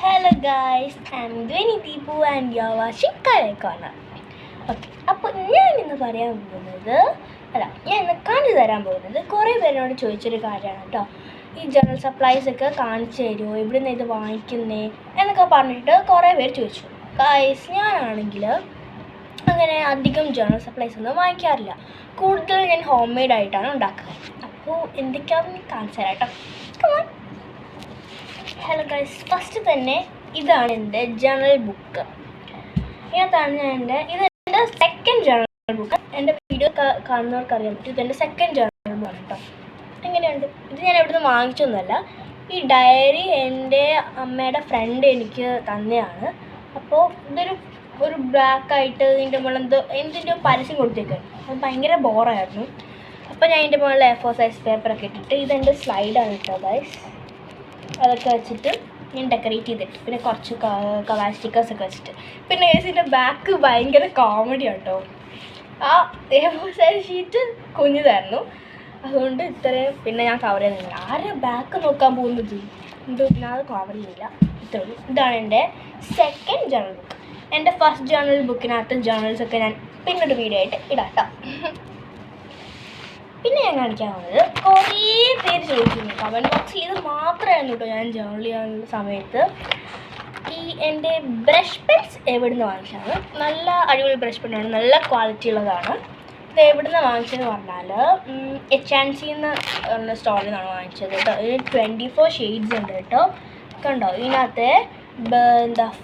Hello guys, I'm Dwayne Deepu and you're watching Color Corner. Okay, അപ്പോൾ ഞാൻ ഇന്ന് കാണിച്ചു തരാൻ പോകുന്നത് കുറേ പേരോട് ചോദിച്ചൊരു കാര്യമാണ് കേട്ടോ. ഈ ജനറൽ സപ്ലൈസ് ഒക്കെ കാണിച്ചു തരുമോ, ഇവിടെ നിന്ന് ഇത് വാങ്ങിക്കുന്നേ എന്നൊക്കെ പറഞ്ഞിട്ട് കുറേ പേര് ചോദിച്ചു. ഗൈസ്, ഞാനാണെങ്കിൽ അങ്ങനെ അധികം ജനറൽ സപ്ലൈസ് ഒന്നും വാങ്ങിക്കാറില്ല. കൂടുതൽ ഞാൻ ഹോം മെയ്ഡ് ആയിട്ടാണ് ഉണ്ടാക്കുക. അപ്പോൾ എന്തൊക്കെയാണെന്ന് കാണിച്ചു തരാം കേട്ടോ. കമോൺ. ഹലോ ഗൈസ്, ഫസ്റ്റ് തന്നെ ഇതാണ് എൻ്റെ ജേണൽ ബുക്ക്. ഇതെൻ്റെ സെക്കൻഡ് ജേണൽ ബുക്ക്. എൻ്റെ വീഡിയോ കാണുന്നവർക്ക് അറിയാൻ പറ്റും, ഇതെൻ്റെ സെക്കൻഡ് ജേണൽ ബുക്കാണ് കേട്ടോ. എങ്ങനെയുണ്ട്? ഇത് ഞാൻ എവിടെ നിന്ന് വാങ്ങിച്ചൊന്നുമല്ല. ഈ ഡയറി എൻ്റെ അമ്മയുടെ ഫ്രണ്ട് എനിക്ക് തന്നെയാണ്. അപ്പോൾ ഒരു ബ്ലാക്കായിട്ട് ഇതിൻ്റെ മുകളിൽ എന്തിൻ്റെ പരസ്യം കൊടുത്തേക്കാണ്. അത് ഭയങ്കര ബോറായിരുന്നു. അപ്പോൾ ഞാൻ ഇതിൻ്റെ മുകളിൽ A4 സൈസ് പേപ്പറൊക്കെ ഇട്ടിട്ട്, ഇതെൻ്റെ സ്ലൈഡാണ് കേട്ടോ ഗൈസ്. അതൊക്കെ വെച്ചിട്ട് ഞാൻ ഡെക്കറേറ്റ് ചെയ്തിട്ട്, പിന്നെ കുറച്ച് കളർ സ്റ്റിക്കേഴ്സൊക്കെ വെച്ചിട്ട്, പിന്നെ ഇതിൻ്റെ ബാക്ക് ഭയങ്കര കോമഡി കേട്ടോ. ആ A4 സൈസ് ഷീറ്റ് കുഞ്ഞിതായിരുന്നു, അതുകൊണ്ട് ഇത്രയും പിന്നെ ഞാൻ കവർ ചെയ്യുന്നില്ല. ആരെ ബാക്ക് നോക്കാൻ പോകുന്നത് പിന്നെ അത് കവർ ചെയ്യുന്നില്ല. ഇത്രേ ഉള്ളൂ. ഇതാണ് എൻ്റെ സെക്കൻഡ് ജേണൽ ബുക്ക്. എൻ്റെ ഫസ്റ്റ് ജേണൽ ബുക്കിനകത്ത് ജേണൽസൊക്കെ ഞാൻ പിന്നൊരു വീഡിയോ ആയിട്ട് ഇടാം കേട്ടോ. പിന്നെ ഞാൻ കാണിക്കാൻ പോകുന്നത്, കുറേ പേര് ചോദിച്ചിരുന്നു കമൻറ്റ് ബോക്സിൽ. ഇത് മാത്രമായിരുന്നു കേട്ടോ ഞാൻ ജേണൽ ചെയ്യാനുള്ള സമയത്ത്. ഈ എൻ്റെ ബ്രഷ് പെൻസ് എവിടെ നിന്ന് വാങ്ങിച്ചതാണ്. നല്ല അടിപൊളി ബ്രഷ് പെന്നാണ്, നല്ല ക്വാളിറ്റി ഉള്ളതാണ്. ഇത് എവിടെ നിന്ന് വാങ്ങിച്ചതെന്ന് പറഞ്ഞാൽ H&C എന്ന സ്റ്റോറിൽ നിന്നാണ് വാങ്ങിച്ചത് കേട്ടോ. ഇതിന് 24 ഷെയ്ഡ്സ് ഉണ്ട് കേട്ടോ. കണ്ടോ, ഇതിനകത്ത്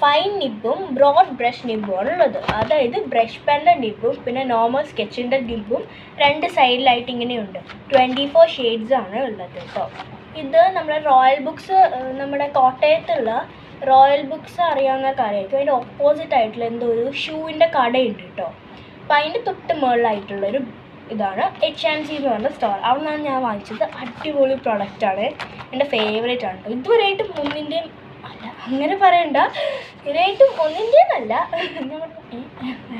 ഫൈൻ നിബും ബ്രോഡ് ബ്രഷ് നിബുമാണ് ഉള്ളത്. അതായത് ബ്രഷ് പെൻ്റെ നിബും പിന്നെ നോർമൽ സ്കെച്ചിൻ്റെ നിബും രണ്ട് സൈഡിലായിട്ട് ഇങ്ങനെയുണ്ട്. 24 ഷെയ്ഡ്സ് ആണ് ഉള്ളത് കേട്ടോ. ഇത് നമ്മുടെ റോയൽ ബുക്സ്, നമ്മുടെ കോട്ടയത്തുള്ള റോയൽ ബുക്സ് അറിയാവുന്ന കാര്യമായിരിക്കും. അതിൻ്റെ ഓപ്പോസിറ്റ് ആയിട്ടുള്ള എന്തോ ഒരു ഷൂവിൻ്റെ കടയുണ്ട് കേട്ടോ. അപ്പോൾ അതിൻ്റെ തൊട്ട് മുകളിലായിട്ടുള്ളൊരു ഇതാണ് H&C എന്ന് പറഞ്ഞ സ്റ്റോർ. അവിടെ നിന്നാണ് ഞാൻ വാങ്ങിച്ചത്. അടിപൊളി പ്രൊഡക്റ്റാണ്, എൻ്റെ ഫേവറേറ്റ് ആണ്. ഇതുവരെയായിട്ടും ഒന്നിൻ്റെയും അല്ല, അങ്ങനെ പറയണ്ട, ഇതുവരെയായിട്ടും ഒന്നിൻ്റെന്നല്ല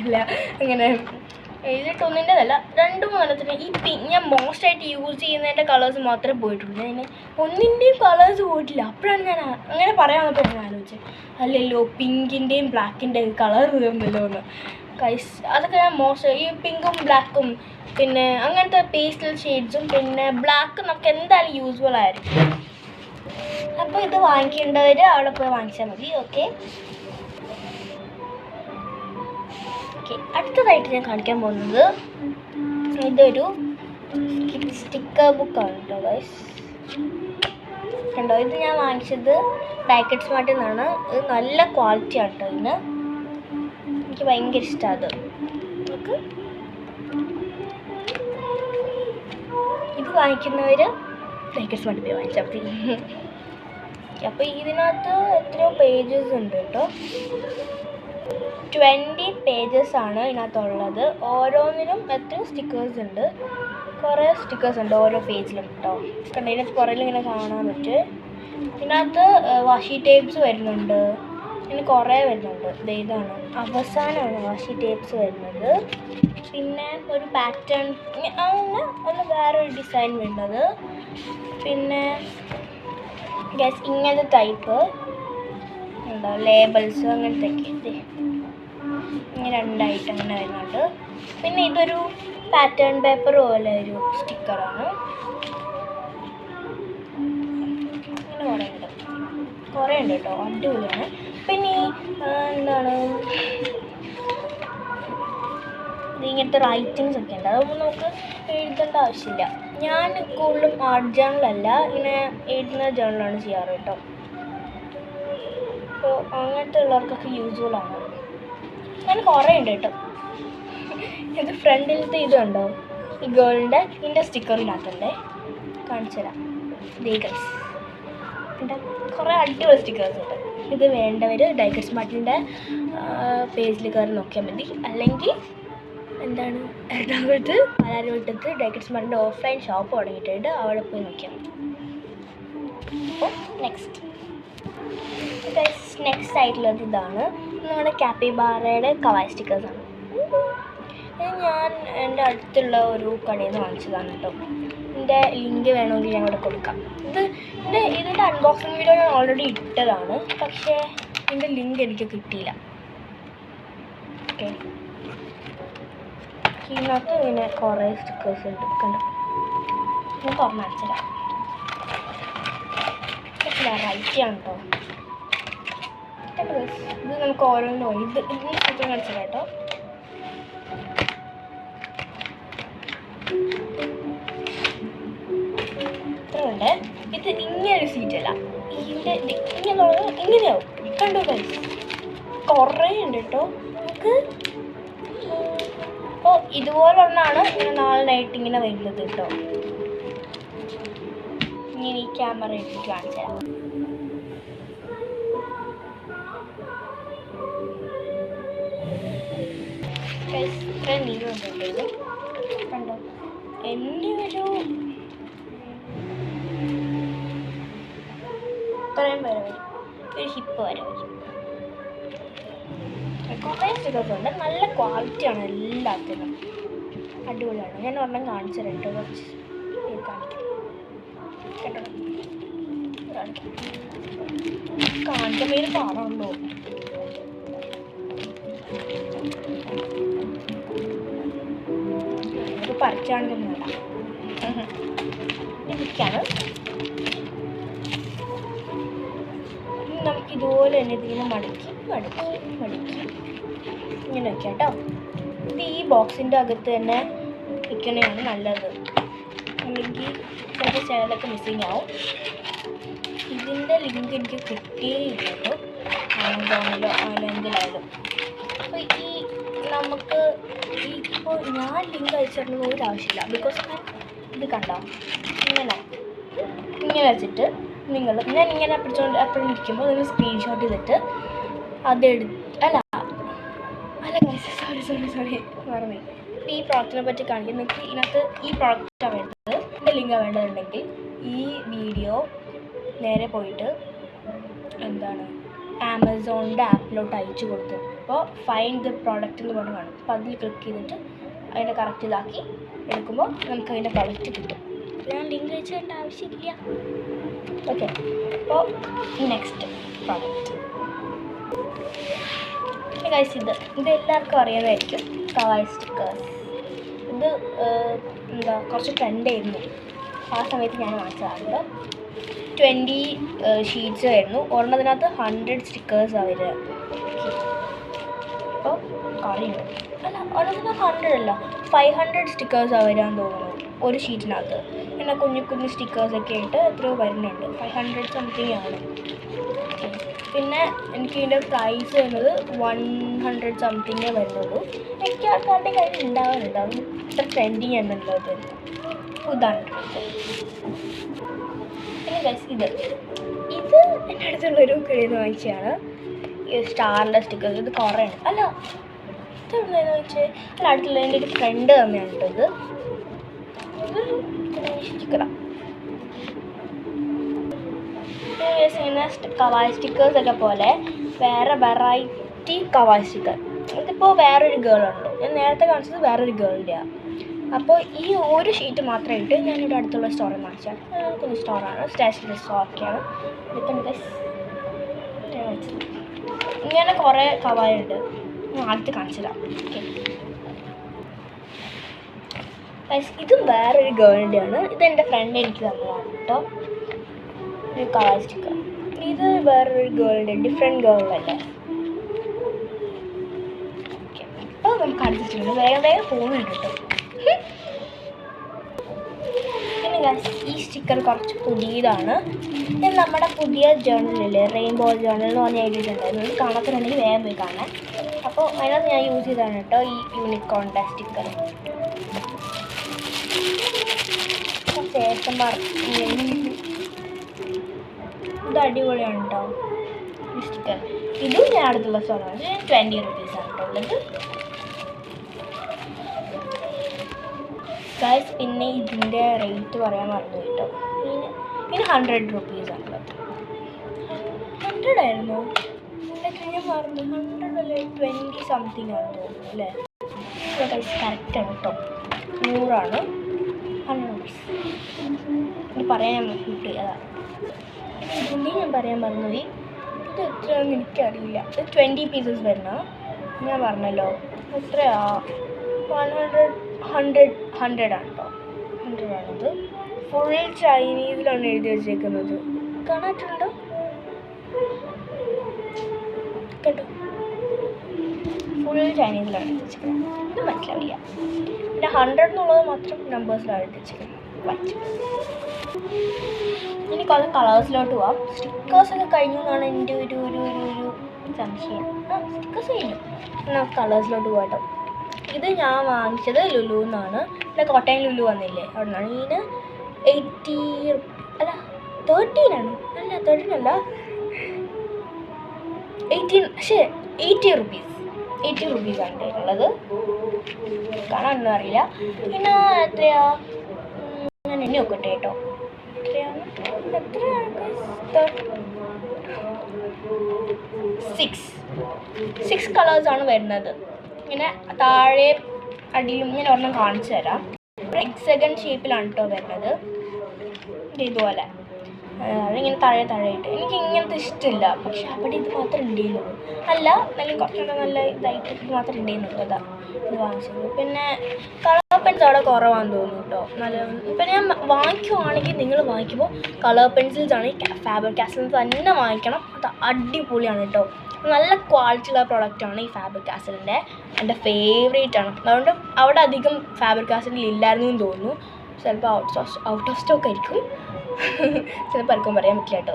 അല്ല അങ്ങനെ ഇതിട്ട് ഒന്നിൻ്റെതല്ല, 2-3 ഈ ഞാൻ മോസ്റ്റായിട്ട് യൂസ് ചെയ്യുന്നതിൻ്റെ കളേഴ്സ് മാത്രമേ പോയിട്ടുള്ളൂ. ഞാൻ ഒന്നിൻ്റെയും കളേഴ്സ് പോയിട്ടില്ല. അപ്പോഴാണ് ഞാൻ അങ്ങനെ പറയാമെന്നപ്പോൾ ഞാൻ ആലോചിച്ചത്, അല്ലല്ലോ പിങ്കിൻ്റെയും ബ്ലാക്കിൻ്റെയും കളർ തീർന്നല്ലോ എന്ന്. ഗൈസ്, അതൊക്കെ ഞാൻ ഈ പിങ്കും ബ്ലാക്കും പിന്നെ അങ്ങനത്തെ പേസ്റ്റൽ ഷെയ്ഡ്സും പിന്നെ ബ്ലാക്ക് നമുക്ക് എന്തായാലും യൂസ്ഫുൾ ആയിരിക്കും. അപ്പോൾ ഇത് വാങ്ങിക്കേണ്ടവർ അവിടെ പോയി വാങ്ങിച്ചാൽ മതി. ഓക്കെ, അടുത്തതായിട്ട് ഞാൻ കാണിക്കാൻ പോകുന്നത് ഇതൊരു സ്റ്റിക്കർ ബുക്കാണ് കേട്ടോ ഗൈസ്. കണ്ടോ, ഇത് ഞാൻ വാങ്ങിച്ചത് ഡൈക്കറ്റ് സ്മാർട്ടിൽ നിന്നാണ്. ഇത് നല്ല ക്വാളിറ്റിയാണ് കേട്ടോ. ഇതിന് എനിക്ക് ഭയങ്കര ഇഷ്ടമാണ് അത്. നമുക്ക് ഇത് വാങ്ങിക്കുന്നവർ ഡൈക്കറ്റ് സ്മാർട്ടിൽ പോയി വാങ്ങിച്ചാൽ മതി. അപ്പോൾ ഇതിനകത്ത് എത്രയോ പേജസ് ഉണ്ട് കേട്ടോ. 20 പേജസ് ആണ് ഇതിനകത്തുള്ളത്. ഓരോന്നിനും എത്രയോ സ്റ്റിക്കേഴ്സ് ഉണ്ട്, കുറേ സ്റ്റിക്കേഴ്സ് ഉണ്ട് ഓരോ പേജിലും കേട്ടോ. കണ്ടോ, ഇതിനകത്ത് പുറകിൽ ഇങ്ങനെ കാണാൻ പറ്റും. ഇതിനകത്ത് വാഷി ടേപ്സ് വരുന്നുണ്ട്, ഇനി കുറേ വരുന്നുണ്ട്. ഇതാണ് അവസാനമാണ് വാഷി ടേപ്സ് വരുന്നത്. പിന്നെ ഒരു പാറ്റേൺ അങ്ങനെ ഒന്ന് വേറൊരു ഡിസൈൻ വരുന്നത്. പിന്നെ ഗൈസ്, ഇങ്ങനത്തെ ടൈപ്പ് ഉണ്ടോ ലേബിൾസ് അങ്ങനത്തെ ഒക്കെ ഇങ്ങനെ രണ്ടായിട്ട് അങ്ങനെ വരുന്നുണ്ട്. പിന്നെ ഇതൊരു പാറ്റേൺ പേപ്പർ പോലെ ഒരു സ്റ്റിക്കറാണ്. ഇങ്ങനെ കുറേ ഉണ്ട് കേട്ടോ, അടിപൊളിയാണ്. പിന്നെ എന്താണ് ഇങ്ങനത്തെ റൈറ്റിങ്സ് ഒക്കെ ഉണ്ട്, അതൊന്നും നമുക്ക് എഴുതേണ്ട ആവശ്യമില്ല. ഞാൻ കൂടുതലും ആർട്ട് ജേണലല്ല, ഇങ്ങനെ എഴുതുന്ന ജേണലാണ് ചെയ്യാറ് കേട്ടോ. അപ്പോൾ അങ്ങനത്തെ ഉള്ളവർക്കൊക്കെ യൂസ്ഫുൾ ആണ്. അങ്ങനെ കുറേ ഉണ്ട് കേട്ടോ. ഇത് ഫ്രണ്ടിലത്തെ ഇതുണ്ടോ, ഈ ഗേളിൻ്റെ ഇതിൻ്റെ സ്റ്റിക്കറിനകത്തുണ്ട്, കാണിച്ചു തരാം. ദേ ഗൈസ്, എൻ്റെ കുറേ അടിപൊളി സ്റ്റിക്കേഴ്സ് ഉണ്ട്. ഇത് വേണ്ടവർ ഡൈക്കറ്റ് സ്മാർട്ടിൻ്റെ പേജിൽ കയറി നോക്കിയാൽ മതി. അല്ലെങ്കിൽ എന്താണ് എറണാകുളത്ത് പാലാരിവട്ടത്ത് ഡൈക്കറ്റ് സ്മാർട്ടിൻ്റെ ഓഫ്ലൈൻ ഷോപ്പ് തുടങ്ങിയിട്ടുണ്ട്, അവിടെ പോയി നോക്കിയാൽ മതി. അപ്പോൾ നെക്സ്റ്റ് ആയിട്ടുള്ളത് ഇതാണ് നമ്മുടെ കാപ്പിബാറയുടെ കവായ് സ്റ്റിക്കേഴ്സാണ്. ഇത് ഞാൻ എൻ്റെ അടുത്തുള്ള ഒരു കടയിൽ നിന്ന് വാങ്ങിച്ചതാണ് കേട്ടോ. ഇതിൻ്റെ ലിങ്ക് വേണമെങ്കിൽ ഞാൻ ഇവിടെ കൊടുക്കാം. ഇതിൻ്റെ അൺബോക്സിങ് വീഡിയോ ഞാൻ ഓൾറെഡി ഇട്ടതാണ്, പക്ഷേ ഇതിൻ്റെ ലിങ്ക് എനിക്ക് കിട്ടിയില്ല. ഓക്കെ, ഇതിനകത്ത് ഇങ്ങനെ കുറേ സ്റ്റിക്കേഴ്സ് ഉണ്ട്, കണ്ടോ? ഞാൻ തുറന്ന് അടിച്ചിടാം. വെറൈറ്റി ആണ് കേട്ടോ. ഇത് നമുക്ക് ഓരോന്നും ഇതിന് ചിത്രം കാണിച്ചില്ല കേട്ടോ. ഇത്രയുണ്ട്. ഇത് ഇങ്ങനൊരു സീറ്റല്ല, ഇതിൻ്റെ ഇങ്ങനെയാവും. കണ്ടോ ഗൈസ്, കുറേ ഉണ്ട് കേട്ടോ. നമുക്ക് അപ്പോൾ ഇതുപോലൊന്നാണ് ഇങ്ങനെ നാളിനായിട്ട് ഇങ്ങനെ വരുന്നത് കേട്ടോ. ഇങ്ങനെ ഈ ക്യാമറ എടുത്തിട്ട് കാണിച്ചു തരാം. ഇത്രയും നീളമുണ്ട് ഇത്, കണ്ടോ? എൻ്റെ ഇത്രയും വരെ വരും, ഒരു ഹിപ്പ് വരെ വരും. കുറേ സ്റ്റിക്കേഴ്സ് ഉണ്ട്, നല്ല ക്വാളിറ്റിയാണ് എല്ലാത്തിനും, അടിപൊളിയാണ്. ഞാൻ ഒരെണ്ണം കാണിച്ചു തരാം കേട്ടോ, കുറച്ച് കാണിക്കാം കേട്ടോ. കാണിക്കാൻ പേര് പാടുണ്ടോ? ഇത് പറിച്ചാണെങ്കിൽ വേണ്ട. ഇതൊക്കെയാണ്. നമുക്ക് ഇതുപോലെ തന്നെ ഇതിങ്ങനെ മടക്കി മടക്കി മടക്കി ഇങ്ങനെ വയ്ക്കാം കേട്ടോ. ഇത് ഈ ബോക്സിൻ്റെ അകത്ത് തന്നെ വയ്ക്കണതാണ് നല്ലത്, അല്ലെങ്കിൽ ചിലപ്പോൾ ചിലതൊക്കെ മിസ്സിങ് ആവും. ഇതിൻ്റെ ലിങ്ക് എനിക്ക് കിട്ടിയില്ല കേട്ടോ, ആമസോണിലോ എന്തിലായാലും. അപ്പോൾ നമുക്ക് ഇപ്പോൾ ഞാൻ ലിങ്ക് അയച്ചിരുന്നത് ഒരു ആവശ്യമില്ല, ബിക്കോസ് ഇത് കണ്ടോ ഇങ്ങനെ വെച്ചിട്ട് ഞാൻ ഇങ്ങനെ പിടിച്ചുകൊണ്ട് എപ്പോഴും ഇരിക്കുമ്പോൾ നിങ്ങൾ സ്ക്രീൻഷോട്ട് ചെയ്തിട്ട് അല്ല സോറി മറന്നു. ഈ പ്രോഡക്റ്റിനെ പറ്റി കാണിക്കും. നിങ്ങൾക്ക് ഇതിനകത്ത് ഈ പ്രോഡക്റ്റാണ് വേണ്ടത്, ഇതിൻ്റെ ലിങ്കാണ് വേണ്ടതുണ്ടെങ്കിൽ ഈ വീഡിയോ നേരെ പോയിട്ട് ആമസോണിൻ്റെ ആപ്പിലോട്ട് അയച്ചു കൊടുത്തു. അപ്പോൾ ഫൈൻഡ് ദ പ്രോഡക്റ്റ് എന്ന് പറഞ്ഞ് കാണും. അപ്പോൾ അതിൽ ക്ലിക്ക് ചെയ്തിട്ട് അതിൻ്റെ കറക്റ്റ് ഇതാക്കി എടുക്കുമ്പോൾ നമുക്ക് അതിൻ്റെ പ്രോഡക്റ്റ് കിട്ടും. ഞാൻ ലിങ്ക് അയച്ചു തരേണ്ട ആവശ്യമില്ല. ഓക്കെ, അപ്പോൾ നെക്സ്റ്റ് പ്രോഡക്റ്റ് ഗൈസ്, ഇത് എല്ലാവർക്കും അറിയാമായിരിക്കും, കവായ് സ്റ്റിക്കേഴ്സ്. ഇത് കുറച്ച് ട്രെൻഡായിരുന്നു ആ സമയത്ത്. ഞാൻ വാങ്ങിച്ചതാണ്. 20 ഷീറ്റ്സ് ആയിരുന്നു. ഒരെണ്ണത്തിനകത്ത് 100 സ്റ്റിക്കേഴ്സാണ് വരിക. അപ്പോൾ അറിയുന്നു അല്ല, ഒരെണ്ണത്തിനകത്ത് 100 അല്ല 500 സ്റ്റിക്കേഴ്സാണ് വരാൻ തോന്നുന്നു ഒരു ഷീറ്റിനകത്ത്. പിന്നെ കുഞ്ഞു സ്റ്റിക്കേഴ്സൊക്കെ ആയിട്ട് എത്രയോ വരുന്നുണ്ട്. 500 സംതിങ് ആണ്. പിന്നെ എനിക്ക് ഇതിൻ്റെ പ്രൈസ് വരുന്നത് 100 സംതിങ്ങേ വരുന്നുള്ളൂ. മിക്ക ആൾക്കാരുടെ കയ്യിൽ ഉണ്ടാവാറുണ്ടാവും. ഇത്ര ട്രെൻഡിങ് എന്നുള്ളത് ഇതാണ്. പിന്നെ ഗൈസ് ഇത് എൻ്റെ അടുത്തുള്ളൊരു കടയിൽ നിന്ന് വാങ്ങിച്ചതാണ്. ഈ സ്റ്റാറിൻ്റെ സ്റ്റിക്കേഴ്സ്. ഇത് കുറേ ഉണ്ട്. അല്ല, ഇതെന്താണെന്ന് വെച്ചാൽ അല്ല, അടുത്തുള്ള എൻ്റെ ഒരു ഫ്രണ്ട് തന്നെയാണ് കേട്ടോ. ഇതൊരു സ്റ്റിക്കറാണ്. ഇങ്ങനെ കവായ് സ്റ്റിക്കേഴ്സൊക്കെ പോലെ വേറെ വെറൈറ്റി കവായ് സ്റ്റിക്കർ. ഇതിപ്പോൾ വേറൊരു ഗേളുണ്ട്. ഞാൻ നേരത്തെ കാണിച്ചത് വേറൊരു ഗേളിൻ്റെയാണ്. അപ്പോൾ ഈ ഒരു ഷീറ്റ് മാത്രമായിട്ട് ഞാനിവിടെ അടുത്തുള്ള സ്റ്റോറിൽ വാങ്ങിച്ചാൽ കുഞ്ഞു സ്റ്റോറാണ്, സ്റ്റേഷനറി സ്റ്റോറൊക്കെയാണ്. ഇതിപ്പോൾ ഇങ്ങനെ കുറേ കവായ് ഉണ്ട്. ഞാൻ അടുത്ത് കാണിച്ചതാണ്. ഓക്കെ, ഇതും വേറൊരു ഗേളിൻ്റെയാണ്. ഇതെൻ്റെ ഫ്രണ്ട് എനിക്ക് തന്നതാണ് കേട്ടോ, ഒരു കവായ് സ്റ്റിക്കർ. ഇത് വേറൊരു ഗേളിൻ്റെ, ഡിഫറെൻറ്റ് ഗേളല്ലേ. ഓക്കെ, അപ്പോൾ നമുക്ക് അടുത്തിട്ടുണ്ട്. വേഗം പോകുന്നുണ്ട് കേട്ടോ. പിന്നെ ഈ സ്റ്റിക്കർ കുറച്ച് പുതിയതാണ്. ഇത് നമ്മുടെ പുതിയ ജേർണലില്ലേ, റെയിൻബോ ജേർണൽ എന്ന് പറഞ്ഞ് എഴുതിയിട്ടുണ്ടായിരുന്നു. ഇത് കാണാത്തുണ്ടെങ്കിൽ വേഗം പോയി കാണാൻ. അപ്പോൾ അതിനകത്ത് ഞാൻ യൂസ് ചെയ്തതാണ് കേട്ടോ ഈ യൂണിക്കോണിൻ്റെ സ്റ്റിക്കർ. ശേഷം ഇത് അടിപൊളിയാണ് കേട്ടോ ഈ സ്റ്റിക്കർ. ഇതും ഞാൻ അടുത്തുള്ള സ്റ്റോറാണ്. 20 റുപ്പീസാണ് കേട്ടോ ഉള്ളത്. ഗൈസ്, പിന്നെ ഇതിൻ്റെ റേറ്റ് പറയാൻ മറന്നു കേട്ടോ. ഇതിന് 100 റുപ്പീസാണുള്ളത്. 100 ആയിരുന്നു ഞാൻ മറന്നു. 100 അല്ലേ 20 സംതിങ് ആണെന്ന് തോന്നുന്നു അല്ലേ. ഗൈസ് കറക്റ്റാണ് കേട്ടോ, 100 ആണ്. 100 rupees. ഇത് പറയാൻ വിട്ടു അതാ. പിന്നെ ഞാൻ പറയാൻ പറഞ്ഞത് ഇത് എത്രയാണെന്ന് എനിക്കറിയില്ല. ഇത് 20 പീസസ് വരുന്ന ഞാൻ പറഞ്ഞല്ലോ എത്രയാ 100 ആണ് കേട്ടോ. 100 ആണിത്. ഫുൾ ചൈനീസിലാണ് എഴുതി വെച്ചേക്കുന്നത്. കാണാറ്റുണ്ടോ കേട്ടോ? ഫുൾ ചൈനീസിലാണ് എഴുതി വെച്ചേക്കുന്നത്. ഇത് മനസ്സിലാവില്ല. പിന്നെ 100 എന്നുള്ളത് മാത്രം നമ്പേഴ്സിലാണ് എഴുതി വെച്ചേക്കുന്നത്. വായിച്ചു. ഇനി കുറേ കളേഴ്സിലോട്ട് പോവാം. സ്റ്റിക്കേഴ്സൊക്കെ കഴിഞ്ഞു എന്നാണ് എൻ്റെ ഒരു സംശയം. സ്റ്റിക്കേഴ്സ് കഴിഞ്ഞു. എന്നാൽ കളേഴ്സിലോട്ട് പോകട്ടോ. ഇത് ഞാൻ വാങ്ങിച്ചത് ലുലു എന്നാണ്. ഇവിടെ കോട്ടയം ലുലു വന്നില്ലേ, അവിടെ നിന്നാണ്. ഇതിന് 80 അല്ല 13 ആണ്. അല്ല 13 അല്ല 18 പക്ഷേ 80 റുപ്പീസാണ് ഉള്ളത്. കാണാനൊന്നും അറിയില്ല. പിന്നെ എത്രയാ ഞാൻ എണ്ണി നോക്കട്ടെ കേട്ടോ. എത്രയാണ് 6 കളേഴ്സാണ് വരുന്നത്. ഇങ്ങനെ താഴെ അടിയിലും ഇങ്ങനെ ഒരെണ്ണം കാണിച്ചു തരാം. ഹെക്സഗൺ ഷേപ്പിലാണ് കേട്ടോ വരുന്നത്. ഇതുപോലെ അതിങ്ങനെ താഴെയായിട്ട്. എനിക്ക് ഇങ്ങനത്തെ ഇഷ്ടമില്ല, പക്ഷെ അവിടെ ഇത് മാത്രം ഉണ്ടെന്നുള്ളൂ. അല്ല നല്ല കുറച്ചുകൂടെ നല്ല ഇതായിട്ട് ഇത് മാത്രം ഉണ്ടെന്നുള്ളൂ. അതാ ഇത് വാങ്ങിച്ചത്. പിന്നെ കളർ പെൻസിൽ അവിടെ കുറവാണെന്ന് തോന്നുന്നു കേട്ടോ. നല്ല ഇപ്പം ഞാൻ വാങ്ങിക്കുവാണെങ്കിൽ നിങ്ങൾ വാങ്ങിക്കുമ്പോൾ കളർ പെൻസിൽസ് ആണ് ഫാബർ കാസ്റ്റൽ തന്നെ വാങ്ങിക്കണം. അത് അടിപൊളിയാണ് കേട്ടോ. നല്ല ക്വാളിറ്റിയുള്ള പ്രോഡക്റ്റാണ് ഈ ഫാബർ കാസ്റ്റലിൻ്റെ. എൻ്റെ ഫേവറേറ്റ് ആണ്. അതുകൊണ്ട് അവിടെ അധികം ഫാബർ കാസ്റ്റലിൽ ഇല്ലായിരുന്നു എന്ന് തോന്നുന്നു. ചിലപ്പോൾ ഔട്ട് ഓഫ് സ്റ്റോക്ക് ആയിരിക്കും. ചിലപ്പോൾ ആർക്കും പറയാൻ പറ്റില്ല കേട്ടോ.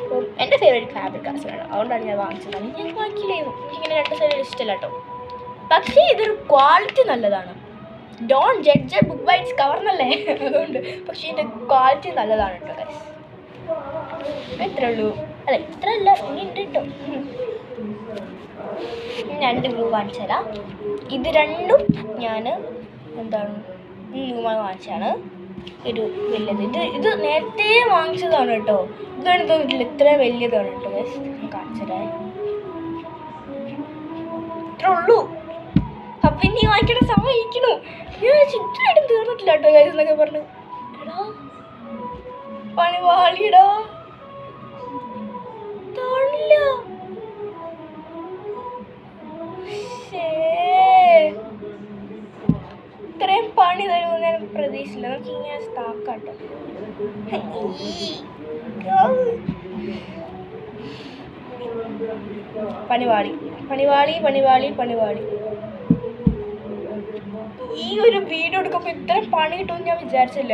അപ്പോൾ എൻ്റെ ഫേവറേറ്റ് ഫാബ്രിക് കാസ്റ്റലാണ്. അതുകൊണ്ടാണ് ഞാൻ വാങ്ങിച്ചത്. ഞാൻ വാങ്ങിക്കില്ലായിരുന്നു. എനിക്കിങ്ങനെ 2 സൈഡിൽ ഇഷ്ടമല്ല കേട്ടോ. പക്ഷേ ഇതൊരു ക്വാളിറ്റി നല്ലതാണ്. Don't judge book by its കവർന്നല്ലേ, അതുകൊണ്ട്. പക്ഷേ ഇതിൻ്റെ ക്വാളിറ്റി നല്ലതാണ് കേട്ടോ ഗൈസ്. എത്ര ഉള്ളൂ? അല്ല ഇത്ര അല്ല, ഇനി ഉണ്ട് കേട്ടോ. 2 ഗ്ലൂ വാങ്ങിച്ചു തരാം. ഇത് രണ്ടും ഞാൻ എന്താണ് വാങ്ങിച്ചാണ്. ഒരു വലിയത് ഇത് നേരത്തെ വാങ്ങിച്ചതാണ് കേട്ടോ. ഇതാണ് തോന്നിട്ടില്ല, ഇത്ര വലിയതാണ് കേട്ടോ ഗൈസ്. കാണിച്ചു തരാം. ഇത്ര ഉള്ളൂ. അപ്പം ഇനി വാങ്ങിക്കേണ്ട സമയമായിരിക്കണു. ഞാൻ ചിത്രമായിട്ടും തീർന്നിട്ടില്ല കേട്ടോ ഗൈസ് എന്നൊക്കെ പറഞ്ഞു. എടാ പണിവാളിടാ താണില്ല. ഇത്രയും പണി തരുമെന്ന് ഞാൻ പ്രതീക്ഷിച്ചില്ല. നമുക്ക് ഇങ്ങനെ സ്ഥാക്കാട്ടോ. പണിവാളി. ഈ ഒരു വീഡിയോ എടുക്കുമ്പോൾ ഇത്രയും പണി കിട്ടുമെന്ന് ഞാൻ വിചാരിച്ചില്ല.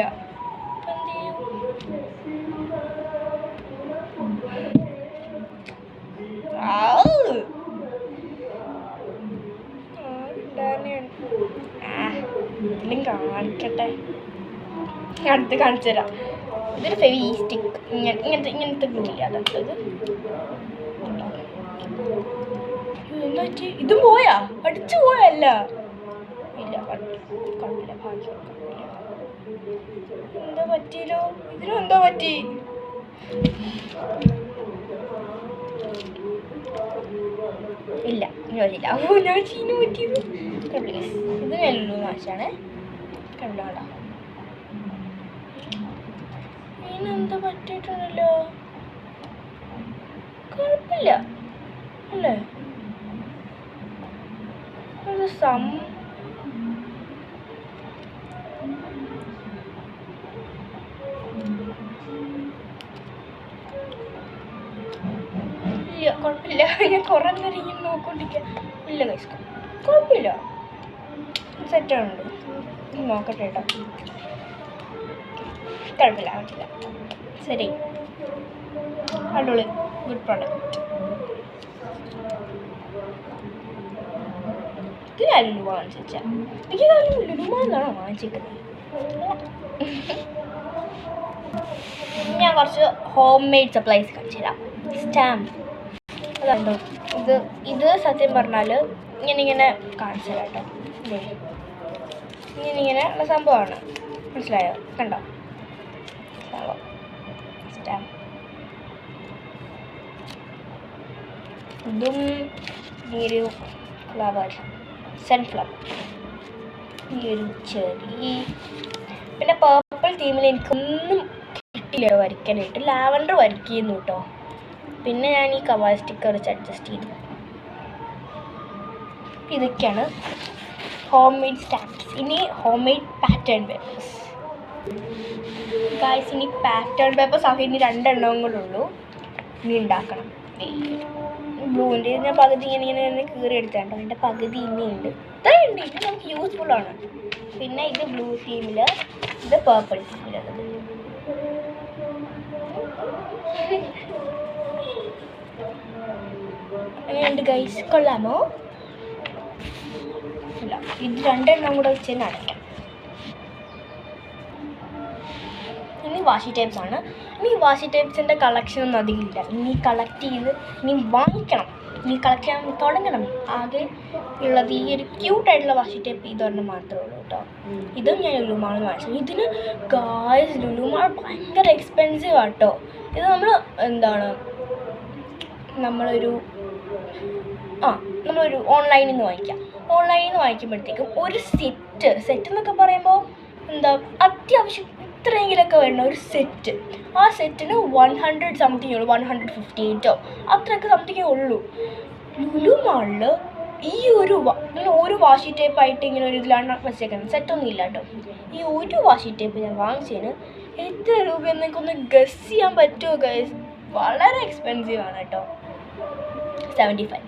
കാണിക്കട്ടെ, അടുത്ത് കാണിച്ചു തരാം. ഇതൊരു ഫെവി സ്റ്റിക്ക്. ഇങ്ങനത്തെ ഗ്ലൂല്ല അതത്. എന്താ പറ്റി? ഇതും പോയാ? അടിച്ചു പോയല്ല? ഇല്ല കുഴപ്പമില്ല, ഭാഗ്യം. എന്താ പറ്റിയല്ലോ? ഇതിനും എന്താ പറ്റി? ഇല്ല ചോദിച്ചില്ല. അപ്പോൾ ഞാൻ ചീന പറ്റിയത് ഇത് നെല്ലു മാഷാണ്. കണ്ടോ ഇതിനെന്താ പറ്റിയിട്ടുണ്ടല്ലോ? കുഴപ്പമില്ല അല്ലേ? ഇല്ല കുഴപ്പമില്ല. ഞാൻ കുറേ നേരം ഇങ്ങനെ നോക്കൊണ്ടിരിക്കുക. ഇല്ല കൈസ് കുഴപ്പമില്ല, സെറ്റാണുണ്ട്. നോക്കട്ടെ കേട്ടോ. കുഴപ്പമില്ല ശരി. അടിപൊളി, ഗുഡ് പ്രോഡക്റ്റ്. ഇത് ഞാൻ ലുലു വാങ്ങിച്ചാ. എനിക്ക് ലുലുമാണെന്നാണോ വാങ്ങിച്ചിരിക്കുന്നത്? ഞാൻ കുറച്ച് ഹോം മെയ്ഡ് സപ്ലൈസ് കാണിച്ചു തരാം. സ്റ്റാമ്പ് അതുണ്ടോ? ഇത് സത്യം പറഞ്ഞാൽ ഇങ്ങനെ കാണിച്ചു തരാം കേട്ടോ. ഇങ്ങനെ ഉള്ള സംഭവമാണ്, മനസ്സിലായോ? കണ്ടോ സ്റ്റാമ്പ്. ഇതും ഈ ഒരു ഫ്ലവർ, സൺഫ്ലവർ, ഈ ഒരു ചെറി, പിന്നെ പേർപ്പിൾ തീമിൽ എനിക്കൊന്നും കിട്ടില്ല വരയ്ക്കാനായിട്ട്. ലാവൻഡർ വരയ്ക്കുന്നു കേട്ടോ. പിന്നെ ഞാൻ ഈ കവായ് സ്റ്റിക്കർ വെച്ച് അഡ്ജസ്റ്റ് ചെയ്തു. ഇതൊക്കെയാണ് ഹോം മെയ്ഡ് സ്റ്റാമ്പ്സ്. ഇനി home made pattern papers guys. ഇനി പാറ്റേൺ പേപ്പേഴ്സ് ആകെ ഇനി 2 എണ്ണവും കൂടെ ഉള്ളൂ ഇനി ഉണ്ടാക്കണം. ബ്ലൂവിൻ്റെ ഞാൻ പകുതി ഇങ്ങനെ കീറി എടുത്താണ്ടോ, അതിൻ്റെ പകുതി ഇനിയുണ്ട്. ഇത്രയുണ്ട്, ഇത് നമുക്ക് യൂസ്ഫുള്ളാണ്. പിന്നെ ഇത് ബ്ലൂ തീമിൽ, ഇത് പേർപ്പിൾ തീമിലുള്ളത്. അങ്ങനെയുണ്ട് ഗൈസ്, കൊള്ളാമോ? ഇല്ല, ഇത് 2 എണ്ണം കൂടെ വെച്ച് തന്നെ അടയ്ക്കാം. ഇനി വാഷി ടൈപ്സ് ആണ്. ഇനി വാഷി ടൈപ്സിൻ്റെ കളക്ഷനൊന്നും അധികം ഇല്ല. ഇനി കളക്ട് ചെയ്ത് ഇനി വാങ്ങിക്കണം, ഇനി കളക്ട് ചെയ്യാൻ തുടങ്ങണം. ആകെ ഉള്ളത് ഈ ഒരു ക്യൂട്ടായിട്ടുള്ള വാഷി ടൈപ്പ് ഇതൊരെണ്ണം മാത്രമേ ഉള്ളൂ കേട്ടോ. ഇതും ഞാൻ ലുലുമാളിൽ വാങ്ങിച്ചു. ഇതിന് ഗായ്സ് ലുലുമാൾ ഭയങ്കര എക്സ്പെൻസീവ് ആട്ടോ. ഇത് നമ്മളൊരു ഓൺലൈനിൽ നിന്ന് വാങ്ങിക്കാം. ഓൺലൈനിൽ നിന്ന് വാങ്ങിക്കുമ്പോഴത്തേക്കും ഒരു സെറ്റ് എന്നൊക്കെ പറയുമ്പോൾ അത്യാവശ്യം ഇത്രയെങ്കിലൊക്കെ വരുന്ന ഒരു സെറ്റ്. ആ സെറ്റിന് 100 സംതിങ് ഉള്ളൂ, 158 അത്രയൊക്കെ സംതിങ്ങേ ഉള്ളൂ. ലുലുമാളിൽ ഈ ഒരു വാഷി ടേപ്പായിട്ട് ഇങ്ങനെ ഒരു ഇതിലാണ് വെച്ചേക്കുന്നത്. സെറ്റൊന്നും ഇല്ല കേട്ടോ. ഈ ഒരു വാഷി ടേപ്പ് ഞാൻ വാങ്ങിച്ചതിന് എത്ര രൂപയെന്ന് എനിക്കൊന്ന് ഗസ് ചെയ്യാൻ പറ്റുമോ ഗൈസ്? വളരെ എക്സ്പെൻസീവ് ആണ് കേട്ടോ. 75.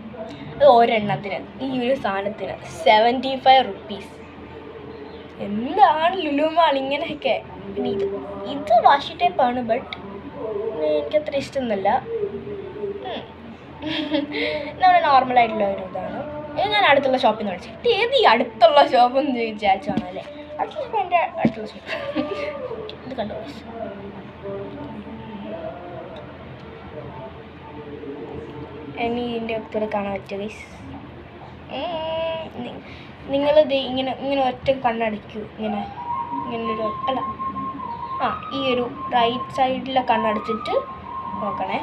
അത് ഒരെണ്ണത്തിന്, ഈ ഒരു സാധനത്തിന് 75 റുപ്പീസ്. എന്താണ് ലുലുമാൾ ഇങ്ങനെയൊക്കെ? പിന്നെ ഇത് വാഷി ടൈപ്പാണ്, ബട്ട് എനിക്കത്ര ഇഷ്ടമൊന്നുമല്ല. നമ്മുടെ നോർമലായിട്ടുള്ള ഒരു ഇതാണ്. ഞാൻ അടുത്തുള്ള ഷോപ്പിൽ നിന്ന് മേടിച്ചു. ഏത് ഈ അടുത്തുള്ള ഷോപ്പെന്ന് വിചാരിച്ചാണല്ലേ? അടുത്തുള്ള ഷോപ്പ് എൻ്റെ അടുത്തുള്ള ഷോപ്പ്. ഇത് കണ്ടോ? ഇനി ഇതിൻ്റെ ഒത്തിരി കാണാൻ പറ്റുക ഗൈസ്. നിങ്ങളിത് ഇങ്ങനെ ഒറ്റ കണ്ണടയ്ക്കൂ. ഇങ്ങനൊരു ഈ ഒരു റൈറ്റ് സൈഡിലെ കണ്ണടച്ചിട്ട് നോക്കണേ.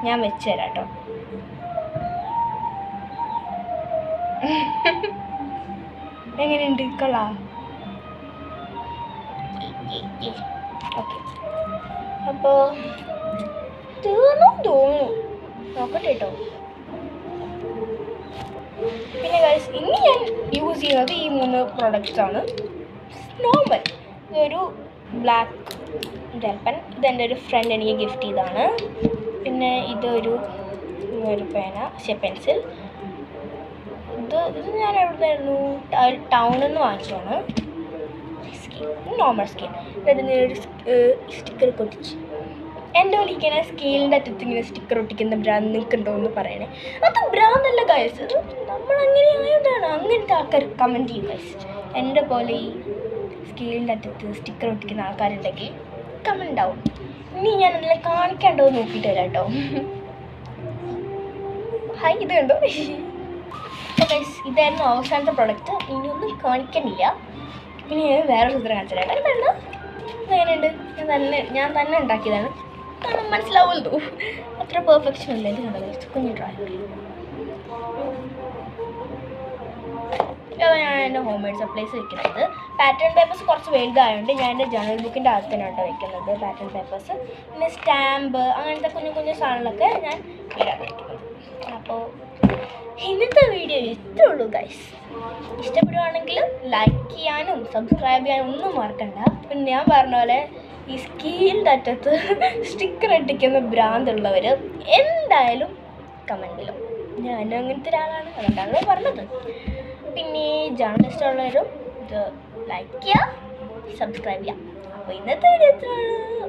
ഞാൻ വെച്ച് തരാം കേട്ടോ. എങ്ങനെയുണ്ട്? കൊള്ളാം. ഓക്കെ, അപ്പോൾ തീർന്നു തോന്നുന്നു. നോക്കട്ടെ കേട്ടോ. പിന്നെ ഗൈസ്, ഇനി ഞാൻ യൂസ് ചെയ്യുന്നത് ഈ 3 പ്രോഡക്റ്റ്സാണ്. നോർമൽ ഇതൊരു ബ്ലാക്ക് ജെൽ പെൻ, ഇതെൻ്റെ ഒരു ഫ്രണ്ട് എനിക്ക് ഗിഫ്റ്റ് ചെയ്തതാണ്. പിന്നെ ഇതൊരു പെൻസിൽ. ഇത് ഞാൻ എവിടുന്നായിരുന്നു? ടൗണിൽ നിന്ന് വാങ്ങിച്ചതാണ്. Normal scale. ഒരു സ്റ്റിക്കർ ഒട്ടിച്ച് എൻ്റെ ഒലിക്കുന്ന സ്കെയിലിൻ്റെ അറ്റത്ത് ഇങ്ങനെ സ്റ്റിക്കർ ഒട്ടിക്കുന്ന ബ്രാൻഡ് നിൽക്കുന്നുണ്ടോ എന്ന് പറയണേ. അത് ബ്രാൻഡല്ല ഗൈസ്, അത് നമ്മളങ്ങനെ ആയതാണ്. അങ്ങനത്തെ ആൾക്കാർ കമൻറ്റ് ചെയ്യും ഗൈസ്. എൻ്റെ പോലെ ഈ സ്കെയിലിൻ്റെ അറ്റത്ത് സ്റ്റിക്കർ ഒട്ടിക്കുന്ന ആൾക്കാരുണ്ടെങ്കിൽ കമൻറ്റ് ആവും. ഇനി ഞാൻ അതിനെ കാണിക്കാണ്ടോ നോക്കിയിട്ട് വരാം കേട്ടോ. ഹായ്, ഇത് കണ്ടോ? ഗൈസ്, ഇതായിരുന്നു അവസാനത്തെ പ്രൊഡക്റ്റ്. ഇനിയൊന്നും കാണിക്കാനില്ല. ഇനി ഞാൻ വേറൊരു ചിത്രം കാണിച്ചു തരാം. ഇതെന്താ? ഇതെങ്ങനെയുണ്ട്? ഞാൻ തന്നെ ഉണ്ടാക്കിയതാണ്. കാരണം മനസ്സിലാവുമല്ലോ, അത്ര പെർഫെക്ഷൻ അല്ല. ഇത് കണ്ടോ ഗൈസ്, കുഞ്ഞു ഡ്രോയിങ്. ഇതാണ് ഞാൻ എൻ്റെ ഹോം മെയ്ഡ് സപ്ലൈസ് വെക്കുന്നത്. പാറ്റേൺ പേപ്പേഴ്സ് കുറച്ച് വലുതായതുകൊണ്ട് ഞാൻ എൻ്റെ ജേർണൽ ബുക്കിൻ്റെ അകത്തനാട്ടോ വെക്കുന്നത് പാറ്റേൺ പേപ്പേഴ്സ്. പിന്നെ സ്റ്റാമ്പ്, അങ്ങനത്തെ കുഞ്ഞു സാധനങ്ങളൊക്കെ ഞാൻ ഇടാൻ വയ്ക്കുന്നത്. അപ്പോൾ ഇന്നത്തെ വീഡിയോ ഇത്രേ ഉള്ളൂ ഗൈസ്. ഇഷ്ടപ്പെടുവാണെങ്കിൽ ലൈക്ക് ചെയ്യാനും സബ്സ്ക്രൈബ് ചെയ്യാനും ഒന്നും മറക്കണ്ട. പിന്നെ ഞാൻ പറഞ്ഞ പോലെ ഈ സ്കെയിലിൻ്റെ അറ്റത്ത് സ്റ്റിക്കർ ഒട്ടിക്കുന്ന ഭ്രാന്തുള്ളവർ എന്തായാലും കമൻറ്റിലും. ഞാനും അങ്ങനത്തെ ഒരാളാണ്, അതുകൊണ്ടാണ് പറഞ്ഞത്. പിന്നെ ജേർണലിസ്റ്റ് ഉള്ളവരും ഇത് ലൈക്ക് ചെയ്യുക, സബ്സ്ക്രൈബ് ചെയ്യുക. അപ്പോൾ ഇന്നത്തെ വീഡിയോ ഇത്രേ ഉള്ളൂ.